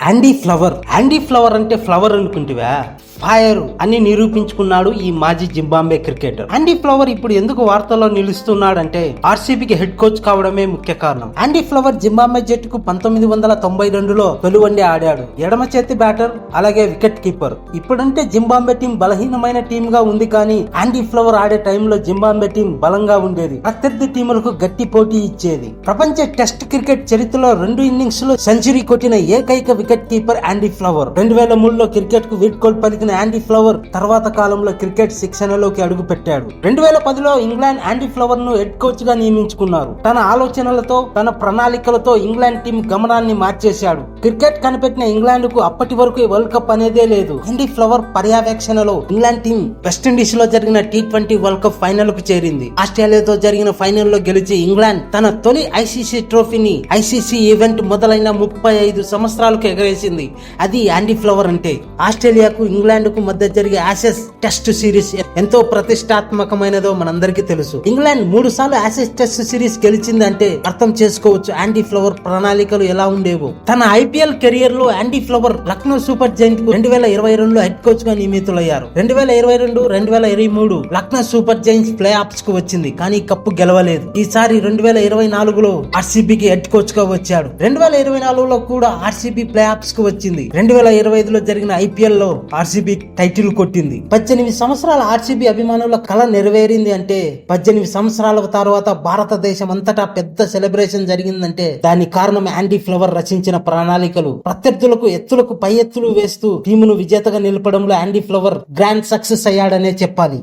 యాండీ flower అంటే flower అనుకుంటివా? Fire అని నిరూపించుకున్నాడు ఈ మాజీ జింబాబ్వే క్రికెటర్. యాండీ ఫ్లవర్ ఇప్పుడు ఎందుకు వార్తల్లో నిలుస్తున్నాడంటే ఆర్సీబీకి హెడ్ కోచ్ కావడమే ముఖ్య కారణం. యాండీ ఫ్లవర్ జింబాబ్వే జట్టుకు 1992లో తొలి వన్డే ఆడాడు. ఎడమ చేతి బ్యాటర్, అలాగే వికెట్ కీపర్. ఇప్పుడంటే జింబాబ్వే టీం బలహీనమైన టీం గా ఉంది, కానీ యాండీ ఫ్లవర్ ఆడే టైంలో జింబాబ్వే టీం బలంగా ఉండేది. ప్రత్యర్థి టీములకు గట్టి పోటీ ఇచ్చేది. ప్రపంచ టెస్ట్ క్రికెట్ చరిత్రలో 2 ఇన్నింగ్స్ లో సెంచరీ కొట్టిన ఏకైక వికెట్ కీపర్ యాండీ ఫ్లవర్. 2003లో క్రికెట్ కు వీడ్కోలు పలికిన యాండీ ఫ్లవర్ తర్వాత కాలంలో క్రికెట్ శిక్షణలోకి అడుగు పెట్టాడు. 2010లో ఇంగ్లాండ్ యాండీ ఫ్లవర్ ను హెడ్ కోచ్ గా నియమించుకున్నారు. తన ఆలోచనలతో, తన ప్రణాళికలతో ఇంగ్లాండ్ టీం గమనాన్ని మార్చేశాడు. క్రికెట్ కనిపెట్టిన ఇంగ్లాండ్ కు అప్పటి వరకు వరల్డ్ కప్ అనేదే లేదు. యాండీ ఫ్లవర్ పర్యవేక్షణలో ఇంగ్లాండ్ టీం వెస్టిండీస్ లో జరిగిన T20 వరల్డ్ కప్ ఫైనల్ కు చేరింది. ఆస్ట్రేలియాతో జరిగిన ఫైనల్ లో గెలిచి ఇంగ్లాండ్ తన తొలి ఐసీసీ ట్రోఫీని ఐసీసీ ఈవెంట్ మొదలైన 35 సంవత్సరాలకు ఎగరేసింది. అది యాండీ ఫ్లవర్ అంటే. ఆస్ట్రేలియాకు ఇంగ్లాండ్ కు మధ్య జరిగే ఆసెస్ టెస్ట్ సిరీస్ ఎంతో ప్రతిష్టాత్మకమైనదో మనందరికీ తెలుసు. ఇంగ్లాండ్ 3 సార్లు ఆసెస్ టెస్ట్ సిరీస్ గెలిచింది అంటే అర్థం చేసుకోవచ్చు యాండీ ఫ్లవర్ ప్రణాళికలు ఎలా ఉండేవో. తన ఐపీఎల్ కెరియర్ లో యాండీ ఫ్లవర్ లక్నో సూపర్ జైంట్ కు 2022లో హెడ్ కోచ్ గా నియమితులయ్యారు. 2022, 2023 Lucknow super Giants play offs కు వచ్చింది, కానీ కప్పు గెలవలేదు. ఈసారి 2024లో ఆర్సీబీకి హెడ్ కోచ్ గా వచ్చాడు. 2024లో కూడా ఆర్సీబీ ప్లే ఆఫ్స్ కు వచ్చింది. 2025లో జరిగిన ఐపీఎల్ లో ఆర్సీబీ టైటిల్ కొట్టింది. 18 సంవత్సరాల ఆర్సీబీ అభిమానుల కళ నెరవేరింది అంటే, 18 సంవత్సరాల తర్వాత భారతదేశం అంతటా పెద్ద సెలబ్రేషన్ జరిగిందంటే దానికి కారణం యాండీ ఫ్లవర్ రచించిన ప్రణాళికలు. ప్రత్యర్థులకు ఎత్తులకు పై ఎత్తులు వేస్తూ టీమును విజేతగా నిలపడంలో యాండీ ఫ్లవర్ గ్రాండ్ సక్సెస్ అయ్యాడనే చెప్పాలి.